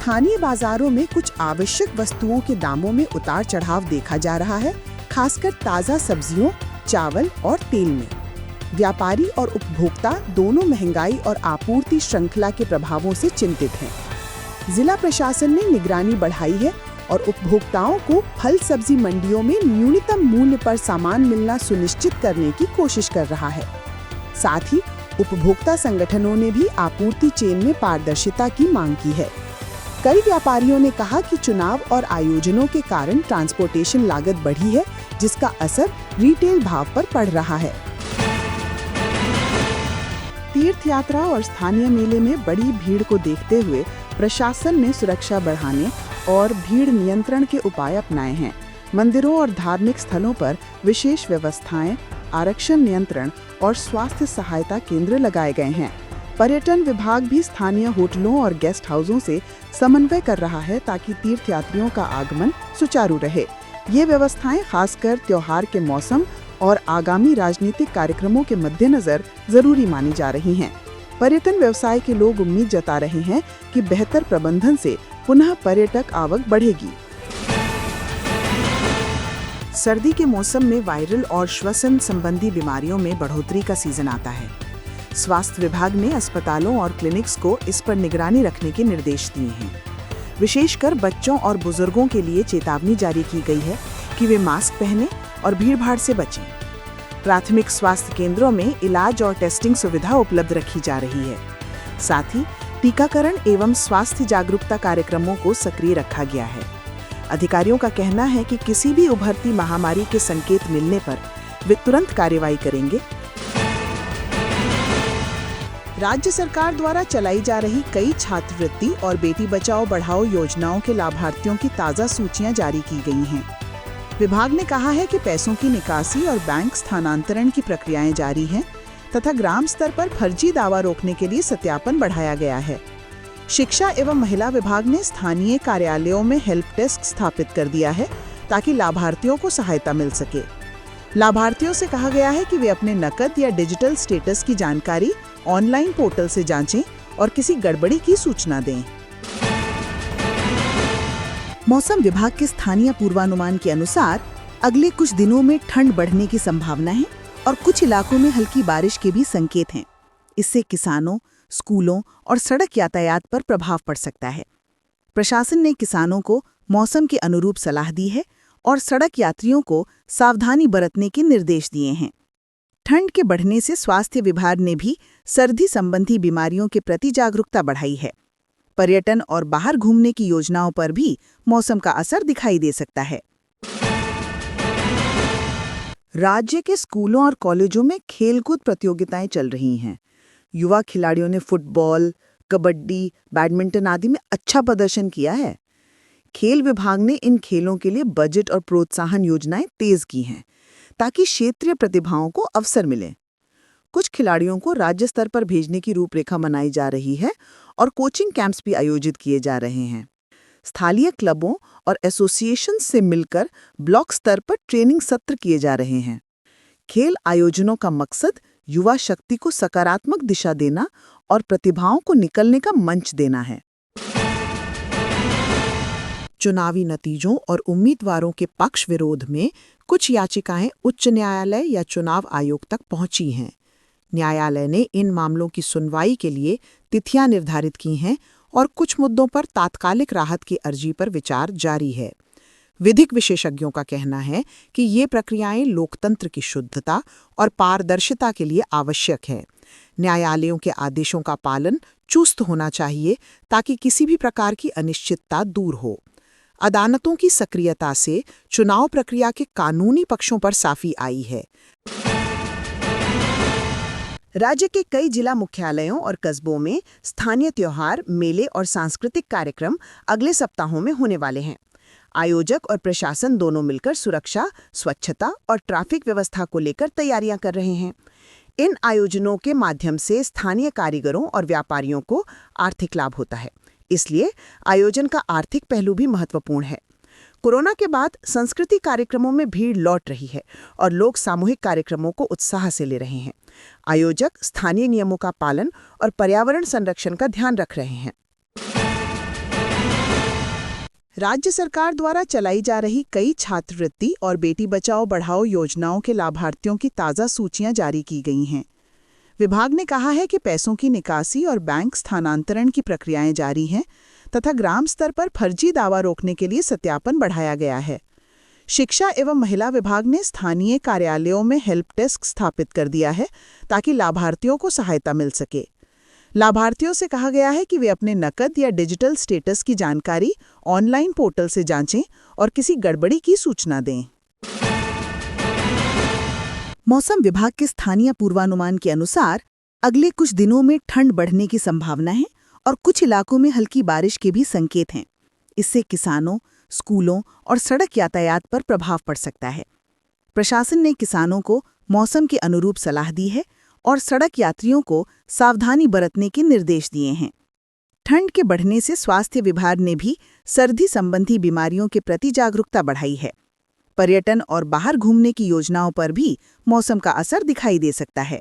स्थानीय बाजारों में कुछ आवश्यक वस्तुओं के दामों में उतार चढ़ाव देखा जा रहा है, खासकर ताज़ा सब्जियों, चावल और तेल में। व्यापारी और उपभोक्ता दोनों महंगाई और आपूर्ति श्रृंखला के प्रभावों से चिंतित हैं। जिला प्रशासन ने निगरानी बढ़ाई है और उपभोक्ताओं को फल सब्जी मंडियों में न्यूनतम मूल्य पर सामान मिलना सुनिश्चित करने की कोशिश कर रहा है। साथ ही उपभोक्ता संगठनों ने भी आपूर्ति चेन में पारदर्शिता की मांग की है। कई व्यापारियों ने कहा कि चुनाव और आयोजनों के कारण ट्रांसपोर्टेशन लागत बढ़ी है, जिसका असर रिटेल भाव पर पड़ रहा है। तीर्थ यात्रा और स्थानीय मेले में बड़ी भीड़ को देखते हुए प्रशासन ने सुरक्षा बढ़ाने और भीड़ नियंत्रण के उपाय अपनाए हैं। मंदिरों और धार्मिक स्थलों पर विशेष व्यवस्थाएं, आरक्षण नियंत्रण और स्वास्थ्य सहायता केंद्र लगाए गए हैं। पर्यटन विभाग भी स्थानीय होटलों और गेस्ट हाउसों से समन्वय कर रहा है ताकि तीर्थयात्रियों का आगमन सुचारू रहे। ये व्यवस्थाएं खासकर त्योहार के मौसम और आगामी राजनीतिक कार्यक्रमों के मद्देनजर जरूरी मानी जा रही हैं। पर्यटन व्यवसाय के लोग उम्मीद जता रहे हैं कि बेहतर प्रबंधन से पुनः पर्यटक आवक बढ़ेगी। सर्दी के मौसम में वायरल और श्वसन संबंधी बीमारियों में बढ़ोतरी का सीजन आता है। स्वास्थ्य विभाग ने अस्पतालों और क्लिनिक्स को इस पर निगरानी रखने के निर्देश दिए हैं। विशेषकर बच्चों और बुजुर्गों के लिए चेतावनी जारी की गई है कि वे मास्क पहनें और भीड़भाड़ से बचें। प्राथमिक स्वास्थ्य केंद्रों में इलाज और टेस्टिंग सुविधा उपलब्ध रखी जा रही है। साथ ही टीकाकरण एवं स्वास्थ्य जागरूकता कार्यक्रमों को सक्रिय रखा गया है। अधिकारियों का कहना है कि किसी भी उभरती महामारी के संकेत मिलने पर वे तुरंत कार्रवाई करेंगे। राज्य सरकार द्वारा चलाई जा रही कई छात्रवृत्ति और बेटी बचाओ बढ़ाओ योजनाओं के लाभार्थियों की ताज़ा सूचियां जारी की गई हैं। विभाग ने कहा है कि पैसों की निकासी और बैंक स्थानांतरण की प्रक्रियाएं जारी हैं तथा ग्राम स्तर पर फर्जी दावा रोकने के लिए सत्यापन बढ़ाया गया है। शिक्षा एवं महिला विभाग ने स्थानीय कार्यालयों में हेल्प डेस्क स्थापित कर दिया है ताकि लाभार्थियों को सहायता मिल सके। लाभार्थियों से कहा गया है कि वे अपने नकद या डिजिटल स्टेटस की जानकारी ऑनलाइन पोर्टल से जांचें और किसी गड़बड़ी की सूचना दें। मौसम विभाग के स्थानीय पूर्वानुमान के अनुसार अगले कुछ दिनों में ठंड बढ़ने की संभावना है और कुछ इलाकों में हल्की बारिश के भी संकेत हैं। इससे किसानों, स्कूलों और सड़क यातायात पर प्रभाव पड़ सकता है। प्रशासन ने किसानों को मौसम के अनुरूप सलाह दी है और सड़क यात्रियों को सावधानी बरतने के निर्देश दिए हैं। ठंड के बढ़ने से स्वास्थ्य विभाग ने भी सर्दी संबंधी बीमारियों के प्रति जागरूकता बढ़ाई है। पर्यटन और बाहर घूमने की योजनाओं पर भी मौसम का असर दिखाई दे सकता है। राज्य के स्कूलों और कॉलेजों में खेलकूद प्रतियोगिताएं चल रही हैं। युवा खिलाड़ियों ने फुटबॉल, कबड्डी, बैडमिंटन आदि में अच्छा प्रदर्शन किया है। खेल विभाग ने इन खेलों के लिए बजट और प्रोत्साहन योजनाएं तेज की हैं ताकि क्षेत्रीय प्रतिभाओं को अवसर मिले। कुछ खिलाड़ियों को राज्य स्तर पर भेजने की रूपरेखा बनाई जा रही है और कोचिंग कैंप्स भी आयोजित किए जा रहे हैं। स्थानीय क्लबों और एसोसिएशन से मिलकर ब्लॉक स्तर पर ट्रेनिंग सत्र किए जा रहे हैं। खेल आयोजनों का मकसद युवा शक्ति को सकारात्मक दिशा देना और प्रतिभाओं को निकलने का मंच देना है। चुनावी नतीजों और उम्मीदवारों के पक्ष विरोध में कुछ याचिकाएं उच्च न्यायालय या चुनाव आयोग तक पहुंची हैं। न्यायालय ने इन मामलों की सुनवाई के लिए तिथियां निर्धारित की हैं और कुछ मुद्दों पर तात्कालिक राहत की अर्जी पर विचार जारी है। विधिक विशेषज्ञों का कहना है कि ये प्रक्रियाएं लोकतंत्र की शुद्धता और पारदर्शिता के लिए आवश्यक है। न्यायालयों के आदेशों का पालन चुस्त होना चाहिए ताकि किसी भी प्रकार की अनिश्चितता दूर हो। अदालतों की सक्रियता से चुनाव प्रक्रिया के कानूनी पक्षों पर साफी आई है। राज्य के कई जिला मुख्यालयों और कस्बों में स्थानीय त्योहार, मेले और सांस्कृतिक कार्यक्रम अगले सप्ताहों में होने वाले हैं। आयोजक और प्रशासन दोनों मिलकर सुरक्षा, स्वच्छता और ट्रैफिक व्यवस्था को लेकर तैयारियां कर रहे हैं। इन आयोजनों के माध्यम से स्थानीय कारीगरों और व्यापारियों को आर्थिक लाभ होता है, इसलिए आयोजन का आर्थिक पहलू भी महत्वपूर्ण है। कोरोना के बाद संस्कृति कार्यक्रमों में भीड़ लौट रही है और लोग सामूहिक कार्यक्रमों को उत्साह से ले रहे हैं। आयोजक स्थानीय नियमों का पालन और पर्यावरण संरक्षण का ध्यान रख रहे हैं। राज्य सरकार द्वारा चलाई जा रही कई छात्रवृत्ति और बेटी बचाओ बढ़ाओ योजनाओं के लाभार्थियों की ताज़ा सूचियां जारी की गई हैं। विभाग ने कहा है कि पैसों की निकासी और बैंक स्थानांतरण की प्रक्रियाएं जारी हैं तथा ग्राम स्तर पर फर्जी दावा रोकने के लिए सत्यापन बढ़ाया गया है। शिक्षा एवं महिला विभाग ने स्थानीय कार्यालयों में हेल्प डेस्क स्थापित कर दिया है ताकि लाभार्थियों को सहायता मिल सके। लाभार्थियों से कहा गया है कि वे अपने नकद या डिजिटल स्टेटस की जानकारी ऑनलाइन पोर्टल से जांचें और किसी गड़बड़ी की सूचना दें। मौसम विभाग के स्थानीय पूर्वानुमान के अनुसार अगले कुछ दिनों में ठंड बढ़ने की संभावना है और कुछ इलाकों में हल्की बारिश के भी संकेत हैं। इससे किसानों, स्कूलों और सड़क यातायात पर प्रभाव पड़ सकता है। प्रशासन ने किसानों को मौसम के अनुरूप सलाह दी है और सड़क यात्रियों को सावधानी बरतने के निर्देश दिए हैं। ठंड के बढ़ने से स्वास्थ्य विभाग ने भी सर्दी संबंधी बीमारियों के प्रति जागरूकता बढ़ाई है। पर्यटन और बाहर घूमने की योजनाओं पर भी मौसम का असर दिखाई दे सकता है।